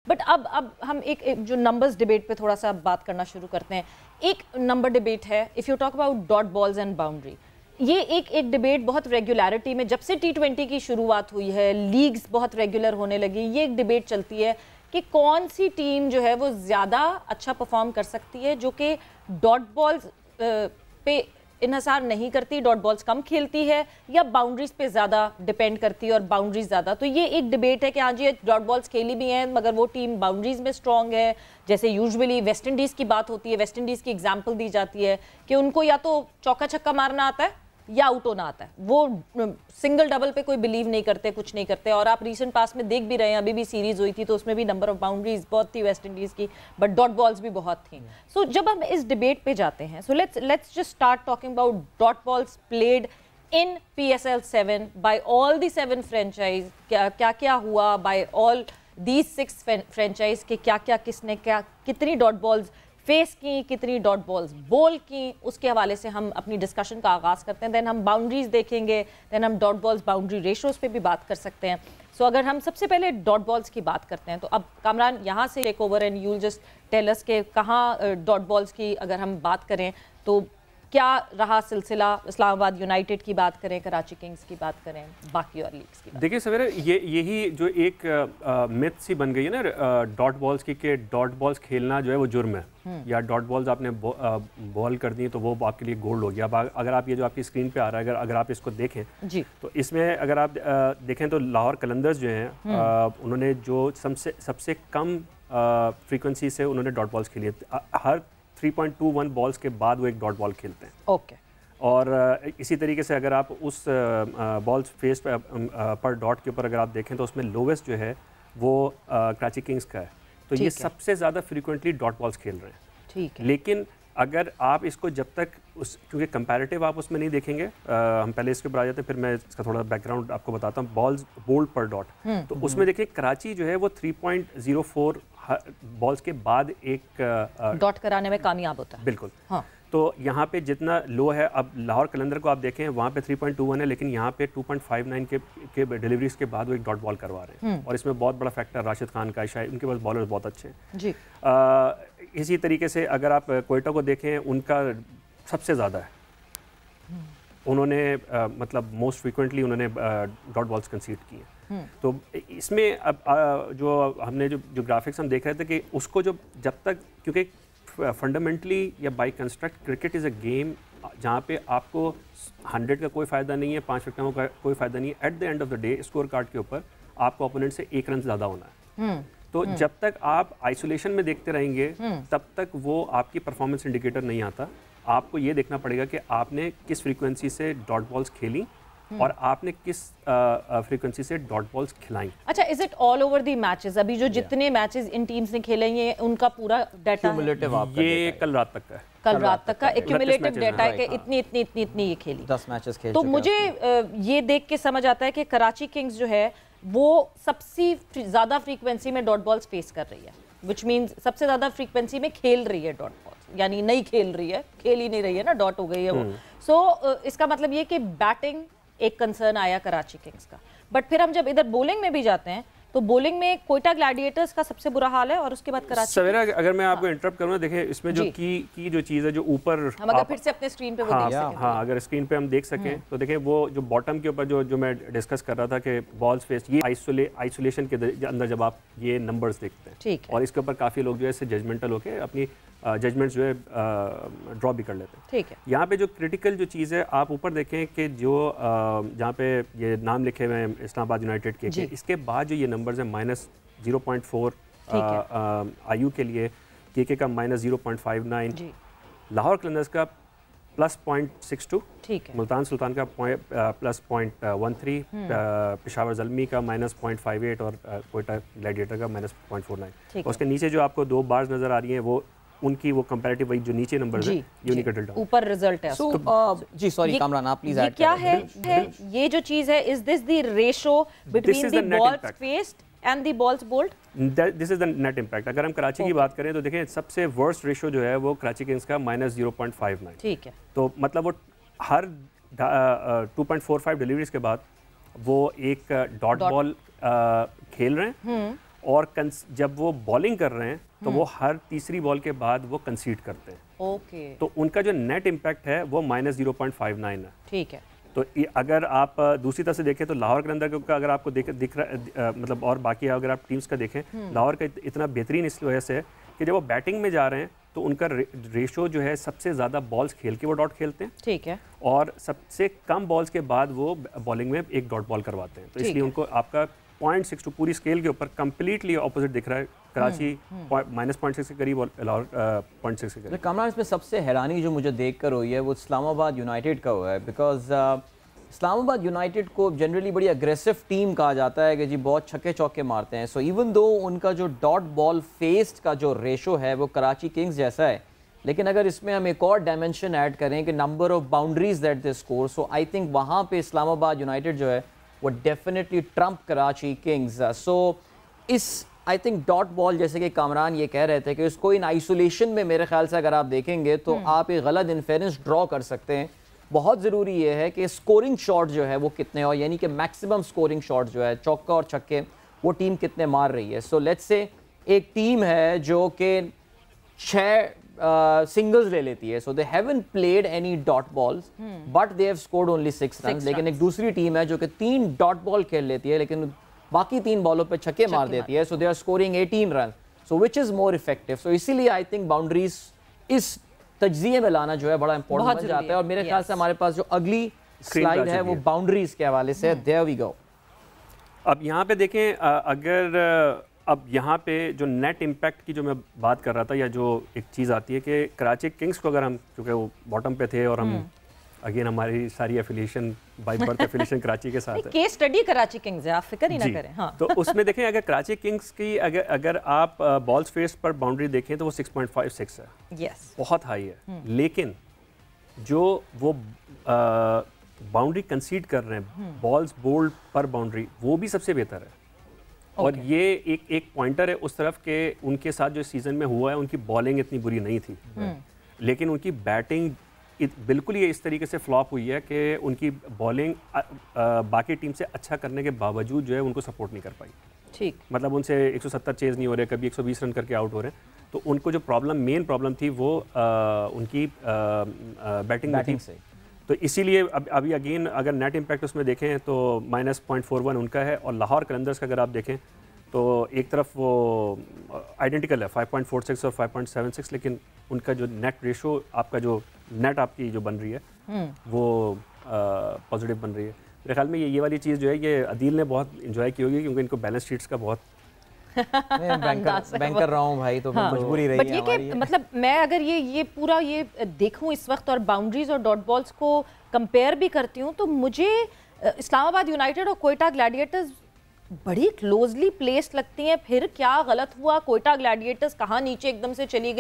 But अब हम एक जो नंबर्स डिबेट पे थोड़ा सा बात करना शुरू करते हैं। एक नंबर डिबेट है, if you talk about dot balls and boundary, ये एक डिबेट बहुत रेगुलरिटी में, जब से T20 की शुरुआत हुई है, लीग्स बहुत रेगुलर होने लगी, ये एक डिबेट चलती है कि कौन सी टीम जो है वो ज़्यादा अच्छा परफॉर्म कर सकती है, जो कि डॉट बॉल्स पे इन्हसार नहीं करती, डॉट बॉल्स कम खेलती है, या बाउंड्रीज पे ज़्यादा डिपेंड करती है और बाउंड्रीज ज़्यादा। तो ये एक डिबेट है कि हाँ जी डॉट बॉल्स खेली भी हैं मगर वो टीम बाउंड्रीज में स्ट्रॉन्ग है। जैसे यूजुअली वेस्ट इंडीज़ की बात होती है, वेस्ट इंडीज़ की एग्जांपल दी जाती है कि उनको या तो चौका छक्का मारना आता है या आउट होना आता है, वो सिंगल डबल पे कोई बिलीव नहीं करते, कुछ नहीं करते। और आप रीसेंट पास में देख भी रहे हैं, अभी भी सीरीज हुई थी तो उसमें भी नंबर ऑफ बाउंड्रीज बहुत थी वेस्ट इंडीज की, बट डॉट बॉल्स भी बहुत थी। सो जब हम इस डिबेट पे जाते हैं, so let's just start talking about dot balls played in PSL 7 by all the 7 franchise. क्या क्या हुआ बाय ऑल दीज 6 फ्रेंचाइज के, क्या क्या किसने क्या कितनी डॉट बॉल्स फेस की, कितनी डॉट बॉल्स बॉल की, उसके हवाले से हम अपनी डिस्कशन का आगाज़ करते हैं। देन हम बाउंड्रीज देखेंगे, देन हम डॉट बॉल्स बाउंड्री रेशोज पे भी बात कर सकते हैं। सो अगर हम सबसे पहले डॉट बॉल्स की बात करते हैं, तो अब कामरान यहाँ से take over and you just tell us के कहाँ डॉट बॉल्स की अगर हम बात करें तो क्या रहा सिलसिला, इस्लामाबाद यूनाइटेड की बात करें, कराची किंग्स की बात करें, बाकी और लीग्स की बात। देखिए सवेरे यही जो एक मिथ सी बन गई है ना डॉट बॉल्स की, कि डॉट बॉल्स खेलना जो है वो जुर्म है, या डॉट बॉल्स आपने बॉल कर दी तो वो आपके लिए गोल्ड हो गया। अब अगर आप ये जो आपकी स्क्रीन पे आ रहा है, अगर आप इसको देखें जी, तो इसमें अगर आप देखें तो लाहौर कलंदर्स जो हैं उन्होंने जो सबसे कम फ्रीक्वेंसी से उन्होंने डॉट बॉल्स खेली है। हर 3.21 बॉल्स के बाद वो एक डॉट बॉल खेलते हैं। ओके। और इसी तरीके से अगर आप उस बॉल्स फेस पर डॉट के ऊपर अगर आप देखें तो उसमें लोवेस्ट जो है वो कराची किंग्स का है। तो ये सबसे ज़्यादा फ्रीक्वेंटली डॉट बॉल्स खेल रहे हैं। ठीक है। लेकिन अगर आप इसको जब तक क्योंकि कंपैरेटिव आप उसमें नहीं देखेंगे, हम पहले इसके ऊपर आ जाते हैं, फिर मैं इसका थोड़ा बैकग्राउंड आपको बताता हूँ। बॉल्स बोल्ड पर डॉट, तो उसमें देखिए कराची जो है वो 3.04 बॉल्स के बाद एक डॉट कराने में कामयाब होता है। बिल्कुल। हाँ। तो यहाँ पे जितना लो है, अब लाहौर कलंदर को आप देखें वहाँ पे 3.21 है, लेकिन यहाँ पे 2.59 के डिलीवरीज के बाद वो एक डॉट बॉल करवा रहे हैं। और इसमें बहुत बड़ा फैक्टर राशिद खान का है, शायद उनके पास बॉलर्स बहुत अच्छे हैं जी। इसी तरीके से अगर आप कोयटा को देखें, उनका सबसे ज़्यादा है, उन्होंने मतलब मोस्ट फ्रीक्वेंटली उन्होंने डॉट बॉल्स कंसीड किए। तो इसमें अब जो हमने जो ग्राफिक्स हम देख रहे थे कि उसको जब तक, क्योंकि फंडामेंटली या by construct cricket is a game जहाँ पे आपको 100 का कोई फ़ायदा नहीं है, 5 विकेटों का कोई फ़ायदा नहीं है। At the end of the day score card के ऊपर आपको ओपोनेंट से 1 रन ज़्यादा होना है। तो जब तक आप आइसोलेशन में देखते रहेंगे तब तक वो आपकी परफॉर्मेंस इंडिकेटर नहीं आता। आपको ये देखना पड़ेगा कि आपने किस फ्रीक्वेंसी से डॉट बॉल्स खेली और आपने किस फ्रीक्वेंसी से डॉट बॉल्स खिलाई। अच्छा, is it all over the matches? अभी जो जितने मैचेस इन टीम्स ने खेले हैं उनका पूरा डाटा है? ये कल रात तक का है। कल रात तक का एक्यूमुलेटिव डाटा है कि इतनी ये खेली, 10 मैचेस खेल। तो मुझे ये देख के समझ आता है कि कराची किंग्स जो है वो सबसे ज़्यादा फ्रीक्वेंसी में डॉट बॉल्स फेस कर रही है, विच मीन्स सबसे ज़्यादा फ्रीक्वेंसी में खेल रही है डॉट बॉल्स, यानी नहीं खेल रही है, खेल ही नहीं रही है ना, डॉट हो गई है वो। सो इसका मतलब ये कि बैटिंग एक कंसर्न आया कराची किंग्स का। बट फिर हम जब इधर बॉलिंग में भी जाते हैं तो बॉलिंग में कोयटा ग्लैडिएटर्स का सबसे बुरा हाल है और उसके बाद कराची। सवेरा अगर मैं आपको इंटरप्ट करूँ, देखिए इसमें जो की जो चीज़ है जो ऊपर, हम अगर फिर से अपने स्क्रीन पे वो देख सकें। हाँ, अगर स्क्रीन पे हम देख सकें तो देखिए वो जो बॉटम के ऊपर जो मैं डिस्कस कर रहा था कि बॉल्स फेस, ये आइसोलेशन के अंदर जब आप ये नंबर्स देखते हैं, ठीक है, और इसके ऊपर काफ़ी लोग जो है इससे जजमेंटल होकर अपनी जजमेंट जो है ड्रॉ भी कर लेते हैं। ठीक है। यहाँ पे जो क्रिटिकल जो चीज़ है आप ऊपर देखें कि जो जहाँ पे ये नाम लिखे हुए हैं इस्लामाबाद यूनाइटेड के, इसके बाद जो ये नंबर्स हैं -0.4 आयु के लिए, के का -0.59, लाहौर कलंदर्स का +0.62, ठीक है, मुल्तान सुल्तान का +0.13, पेशावर ज़ल्मी का -0.58 और कोयटा ग्लैडिएटर का -0.49। उसके नीचे जो आपको 2 बार्स नज़र आ रही हैं वो उनकी वो कंपैरेटिव वही जो नीचे नंबर्स हैं यूनिकेटल डाउन, ऊपर रिजल्ट है। जी सॉरी कामरान, आप प्लीज ऐड क्या है ये जो चीज़ है, is this the ratio between the balls faced and the balls bowled? This is the net impact. अगर हम कराची की बात करें तो देखें सबसे वर्स्ट रेशो जो है वो कराची किंग्स का -0.59। ठीक है, तो मतलब वो हर 2.45 डिलीवरीज के बाद वो एक डॉट बॉल खेल रहे हैं और जब वो बॉलिंग कर रहे हैं तो वो हर तीसरी बॉल के बाद वो कंसीड करते हैं। ओके। तो उनका जो नेट इम्पैक्ट है वो -0.59 है। ठीक है। तो अगर आप दूसरी तरफ से देखें तो लाहौर कलंदर का अगर आपको दिख रहा मतलब और बाकी अगर आप टीम्स का देखें, लाहौर का इतना बेहतरीन इस वजह से है कि जब वो बैटिंग में जा रहे हैं तो उनका रेशो जो है सबसे ज़्यादा बॉल्स खेल के वो डॉट खेलते हैं। ठीक है। और सबसे कम बॉल्स के बाद वो बॉलिंग में एक डॉट बॉल करवाते हैं। तो इसलिए उनको आपका 0.62 पूरी स्केल के ऊपर कंप्लीटली ऑपोजिट दिख रहा है। कराची -0.6 के करीब और लाहौर 0.6 के करीब। कामरान, इसमें सबसे हैरानी जो मुझे देख कर हुई है वो इस्लामाबाद यूनाइटेड का हुआ है, बिकॉज इस्लामाबाद यूनाइटेड को जनरली बड़ी अग्रेसिव टीम कहा जाता है कि जी बहुत छक्के चौके मारते हैं। सो इवन दो उनका जो डॉट बॉल फेस्ड का जो रेशो है वो कराची किंग्स जैसा है, लेकिन अगर इसमें हम एक और डायमेंशन ऐड करें कि number of boundaries that they score, so I think वहाँ पे इस्लामाबाद यूनाइटेड जो है वो डेफिनेटली ट्रम्प कराची किंग्स। सो इस आई थिंक डॉट बॉल, जैसे कि कामरान ये कह रहे थे कि इसको इन आइसोलेशन में मेरे ख्याल से अगर आप देखेंगे तो आप एक गलत इन्फेरेंस ड्रॉ कर सकते हैं। बहुत ज़रूरी ये है कि स्कोरिंग शॉट जो है वो कितने, और यानी कि मैक्सिमम स्कोरिंग शॉट जो है चौका और छक्के वो टीम कितने मार रही है। सो लेट्स से एक टीम है जो कि 6 सिंगल्स ले लेती है, so they haven't played any dot balls but they have scored only 6 run. लेकिन एक दूसरी टीम है जो कि 3 डॉट बॉल खेल लेती है लेकिन बाकी 3 बॉलों पे छक्के मार देती है, so they are scoring 18 run. So which is more effective. So इसीलिए आई थिंक बाउंड्रीज इस तज्जिए में लाना जो है बड़ा इंपॉर्टेंट बन जाता है। और मेरे ख्याल से हमारे पास जो अगली स्लाइड है वो बाउंड्रीज के हवाले से, देयर वी गो। अब यहाँ पे देखें, अगर अब यहाँ पे जो नेट इम्पैक्ट की जो मैं बात कर रहा था, या जो एक चीज़ आती है कि कराची किंग्स को अगर हम, चूँकि वो बॉटम पे थे और हम अगेन हमारी सारी affiliation by birth affiliation Karachi के साथ है। केस स्टडी कराची किंग्स है, आप फिक्र ही ना करें। हाँ। तो उसमें देखें अगर कराची किंग्स की अगर आप बॉल्स फेस पर बाउंड्री देखें तो वो 6.56 है। यस, बहुत हाई है। लेकिन जो वो बाउंड्री कंसीड कर रहे हैं बॉल्स बोल्ड पर बाउंड्री, वो भी सबसे बेहतर है। और ये एक पॉइंटर है उस तरफ के उनके साथ जो सीजन में हुआ है, उनकी बॉलिंग इतनी बुरी नहीं थी लेकिन उनकी बैटिंग बिल्कुल ये इस तरीके से फ्लॉप हुई है कि उनकी बॉलिंग बाकी टीम से अच्छा करने के बावजूद जो है उनको सपोर्ट नहीं कर पाई। ठीक, मतलब उनसे 170 चेज नहीं हो रहे, कभी 120 रन करके आउट हो रहे हैं। तो उनको जो मेन प्रॉब्लम थी वो उनकी बैटिंग में थी। तो इसीलिए अभी अगेन अगर नेट इम्पैक्ट उसमें देखें तो -0.41 उनका है, और लाहौर कलंदर्स का अगर आप देखें तो एक तरफ वो आइडेंटिकल है 5.46 और 5.76, लेकिन उनका जो नेट रेशो आपका जो नेट आपकी जो बन रही है वो पॉजिटिव बन रही है। मेरे ख्याल में ये वाली चीज़ जो है ये अदील ने बहुत इंजॉय की होगी, क्योंकि इनको बैलेंस शीट्स का बहुत बैंकर रहा हूँ भाई, तो हाँ, मजबूरी रही है हमारी। मतलब मैं अगर ये पूरा ये देखूँ इस वक्त और बाउंड्रीज और डॉट बॉल्स को कंपेयर भी करती हूँ तो मुझे इस्लामाबाद यूनाइटेड और कोयटा ग्लैडिएटर्स बड़ी क्लोजली प्लेस्ड लगती हैं। फिर क्या गलत हुआ, कोयटा ग्लैडिएटर्स कहाँ नीचे एकदम से चली गई।